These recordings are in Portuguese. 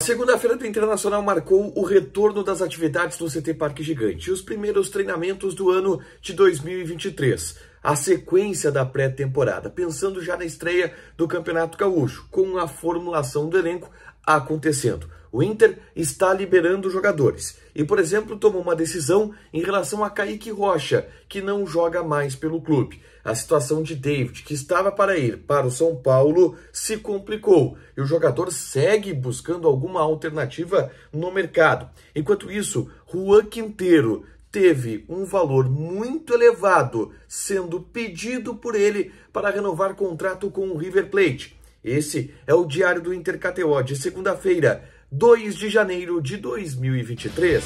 Segunda-feira do Internacional marcou o retorno das atividades no CT Parque Gigante e os primeiros treinamentos do ano de 2023. A sequência da pré-temporada, pensando já na estreia do Campeonato Gaúcho, com a formulação do elenco acontecendo. O Inter está liberando jogadores e, por exemplo, tomou uma decisão em relação a Kaique Rocha, que não joga mais pelo clube. A situação de David, que estava para ir para o São Paulo, se complicou e o jogador segue buscando alguma alternativa no mercado. Enquanto isso, Juan Quinteiro teve um valor muito elevado sendo pedido por ele para renovar contrato com o River Plate. Esse é o Diário do Inter KTO de segunda-feira, 2 de janeiro de 2023.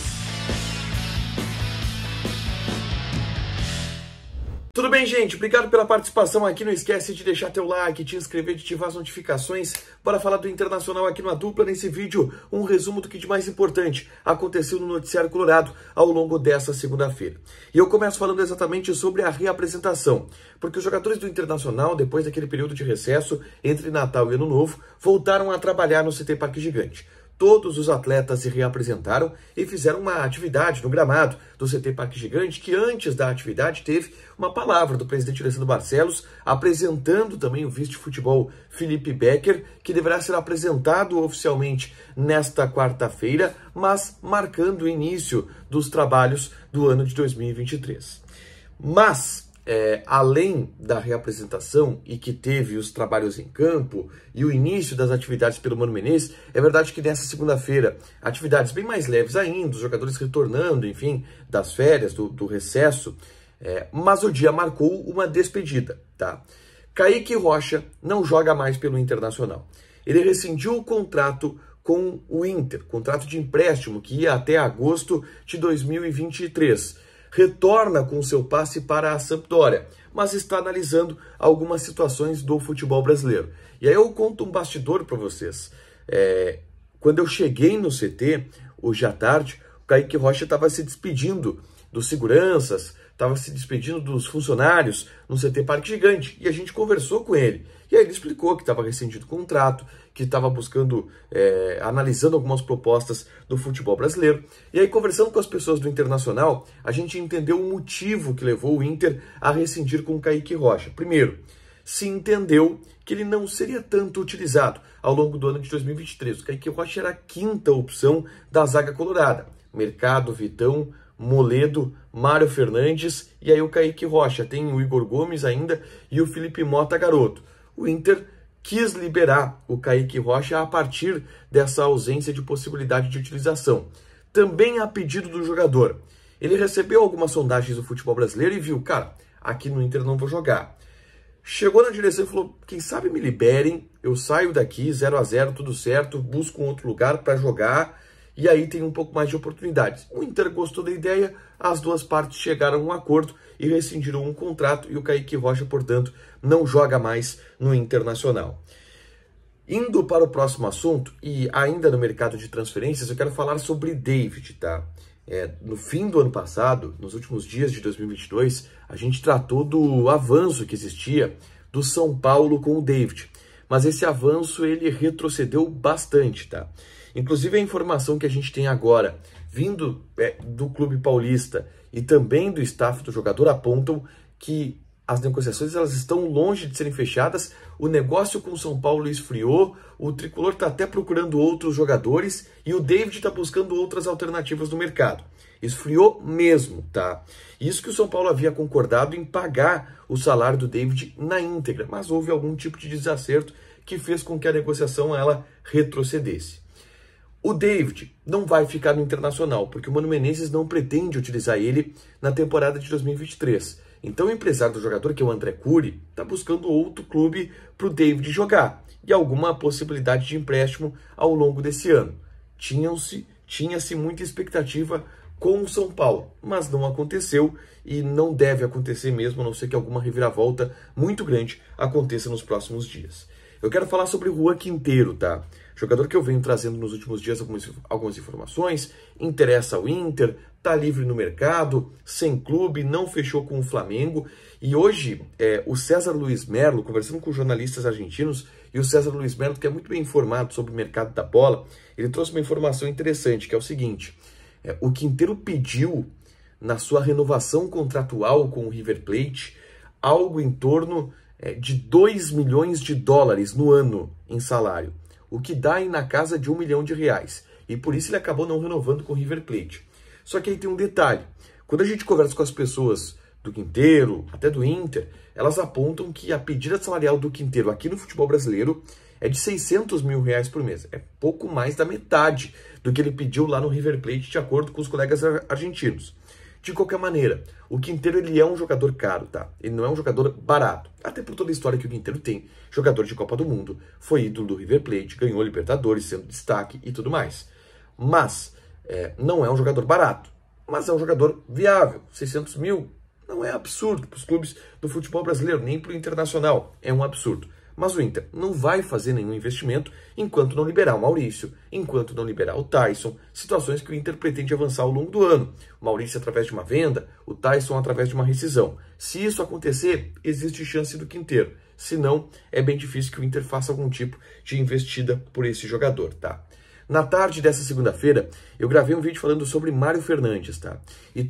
Tudo bem, gente? Obrigado pela participação aqui. Não esquece de deixar teu like, te inscrever, de ativar as notificações para falar do Internacional aqui no A Dupla. Nesse vídeo, um resumo do que de mais importante aconteceu no Noticiário Colorado ao longo dessa segunda-feira. E eu começo falando exatamente sobre a reapresentação, porque os jogadores do Internacional, depois daquele período de recesso entre Natal e Ano Novo, voltaram a trabalhar no CT Parque Gigante. Todos os atletas se reapresentaram e fizeram uma atividade no gramado do CT Parque Gigante, que antes da atividade teve uma palavra do presidente Alessandro Barcelos, apresentando também o vice de futebol Felipe Becker, que deverá ser apresentado oficialmente nesta quarta-feira, mas marcando o início dos trabalhos do ano de 2023. Mas além da reapresentação e que teve os trabalhos em campo e o início das atividades pelo Mano Menezes, é verdade que nessa segunda-feira, atividades bem mais leves ainda, os jogadores retornando, enfim, das férias, do recesso, mas o dia marcou uma despedida, tá? Kaique Rocha não joga mais pelo Internacional. Ele rescindiu o contrato com o Inter, contrato de empréstimo que ia até agosto de 2023. Retorna com seu passe para a Sampdoria, mas está analisando algumas situações do futebol brasileiro. E aí eu conto um bastidor para vocês. Quando eu cheguei no CT, hoje à tarde, o Kaique Rocha estava se despedindo dos seguranças, estava se despedindo dos funcionários no CT Parque Gigante, e a gente conversou com ele. E aí ele explicou que estava rescindido o contrato, que estava buscando, analisando algumas propostas do futebol brasileiro. E aí, conversando com as pessoas do Internacional, a gente entendeu o motivo que levou o Inter a rescindir com o Kaique Rocha. Primeiro, se entendeu que ele não seria tanto utilizado ao longo do ano de 2023. O Kaique Rocha era a quinta opção da zaga colorada. Mercado, Vitão, Moledo, Mário Fernandes, e aí o Kaique Rocha. Tem o Igor Gomes ainda e o Felipe Mota garoto. O Inter quis liberar o Kaique Rocha a partir dessa ausência de possibilidade de utilização. Também a pedido do jogador. Ele recebeu algumas sondagens do futebol brasileiro e viu, cara, aqui no Inter não vou jogar. Chegou na direção e falou, quem sabe me liberem, eu saio daqui, 0-0, tudo certo, busco um outro lugar para jogar e aí tem um pouco mais de oportunidades. O Inter gostou da ideia, as duas partes chegaram a um acordo e rescindiram um contrato e o Kaique Rocha, portanto, não joga mais no Internacional. Indo para o próximo assunto, e ainda no mercado de transferências, eu quero falar sobre David, tá? No fim do ano passado, nos últimos dias de 2022, a gente tratou do avanço que existia do São Paulo com o David. Mas esse avanço, ele retrocedeu bastante, tá? Inclusive a informação que a gente tem agora, vindo do clube paulista e também do staff do jogador, apontam que as negociações elas estão longe de serem fechadas, o negócio com o São Paulo esfriou, o Tricolor está até procurando outros jogadores e o David está buscando outras alternativas no mercado. Esfriou mesmo, tá? Isso que o São Paulo havia concordado em pagar o salário do David na íntegra, mas houve algum tipo de desacerto que fez com que a negociação ela retrocedesse. O David não vai ficar no Internacional, porque o Mano Menezes não pretende utilizar ele na temporada de 2023. Então o empresário do jogador, que é o André Curi, está buscando outro clube para o David jogar e alguma possibilidade de empréstimo ao longo desse ano. Tinha-se muita expectativa com o São Paulo, mas não aconteceu e não deve acontecer mesmo, a não ser que alguma reviravolta muito grande aconteça nos próximos dias. Eu quero falar sobre o Juan Quinteiro, tá? Jogador que eu venho trazendo nos últimos dias algumas informações, interessa ao Inter, tá livre no mercado, sem clube, não fechou com o Flamengo. E hoje, o César Luiz Merlo, conversando com jornalistas argentinos, E o César Luiz Melo, que é muito bem informado sobre o mercado da bola, ele trouxe uma informação interessante, que é o seguinte: o Quinteiro pediu, na sua renovação contratual com o River Plate, algo em torno de 2 milhões de dólares no ano em salário, o que dá aí na casa de R$1 milhão. E por isso ele acabou não renovando com o River Plate. Só que aí tem um detalhe: quando a gente conversa com as pessoas do Quinteiro, até do Inter, elas apontam que a pedida salarial do Quinteiro aqui no futebol brasileiro é de R$600 mil por mês. É pouco mais da metade do que ele pediu lá no River Plate, de acordo com os colegas argentinos. De qualquer maneira, o Quinteiro ele é um jogador caro, tá? Ele não é um jogador barato. Até por toda a história que o Quinteiro tem. Jogador de Copa do Mundo, foi ídolo do River Plate, ganhou Libertadores, sendo destaque e tudo mais. Mas não é um jogador barato, mas é um jogador viável. 600 mil não é absurdo para os clubes do futebol brasileiro, nem para o Internacional. É um absurdo. Mas o Inter não vai fazer nenhum investimento enquanto não liberar o Maurício, enquanto não liberar o Taison, situações que o Inter pretende avançar ao longo do ano. O Maurício através de uma venda, o Taison através de uma rescisão. Se isso acontecer, existe chance do Quinteiro. Se não, é bem difícil que o Inter faça algum tipo de investida por esse jogador, tá? Na tarde dessa segunda-feira, eu gravei um vídeo falando sobre Mário Fernandes, tá? E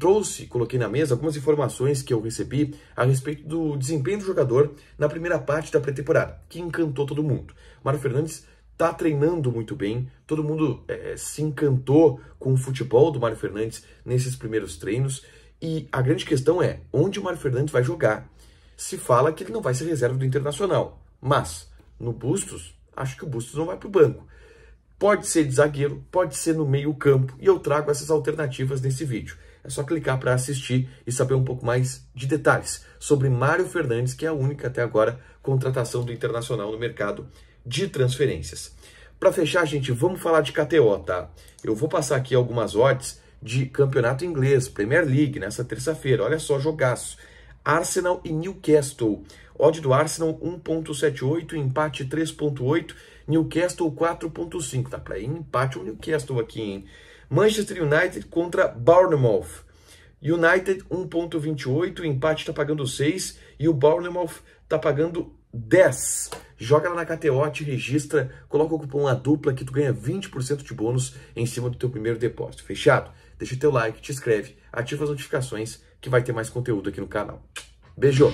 coloquei na mesa algumas informações que eu recebi a respeito do desempenho do jogador na primeira parte da pré-temporada, que encantou todo mundo. Mário Fernandes tá treinando muito bem, todo mundo se encantou com o futebol do Mário Fernandes nesses primeiros treinos, e a grande questão é, onde o Mário Fernandes vai jogar? Se fala que ele não vai ser reserva do Internacional, mas no Bustos, acho que o Bustos não vai para o banco. Pode ser de zagueiro, pode ser no meio campo, e eu trago essas alternativas nesse vídeo. É só clicar para assistir e saber um pouco mais de detalhes sobre Mário Fernandes, que é a única até agora contratação do Internacional no mercado de transferências. Para fechar, gente, vamos falar de KTO, tá? Eu vou passar aqui algumas odds de campeonato inglês, Premier League, nessa terça-feira. Olha só, jogaço. Arsenal e Newcastle. Odd do Arsenal 1.78, empate 3.8, Newcastle 4.5. Tá para ir empate o Newcastle aqui, hein? Manchester United contra Bournemouth. United 1.28, empate tá pagando 6 e o Bournemouth tá pagando 10. Joga lá na KTO, te registra, coloca o cupom ADUPLA que tu ganha 20% de bônus em cima do teu primeiro depósito. Fechado? Deixa teu like, te inscreve, ativa as notificações que vai ter mais conteúdo aqui no canal. Beijo!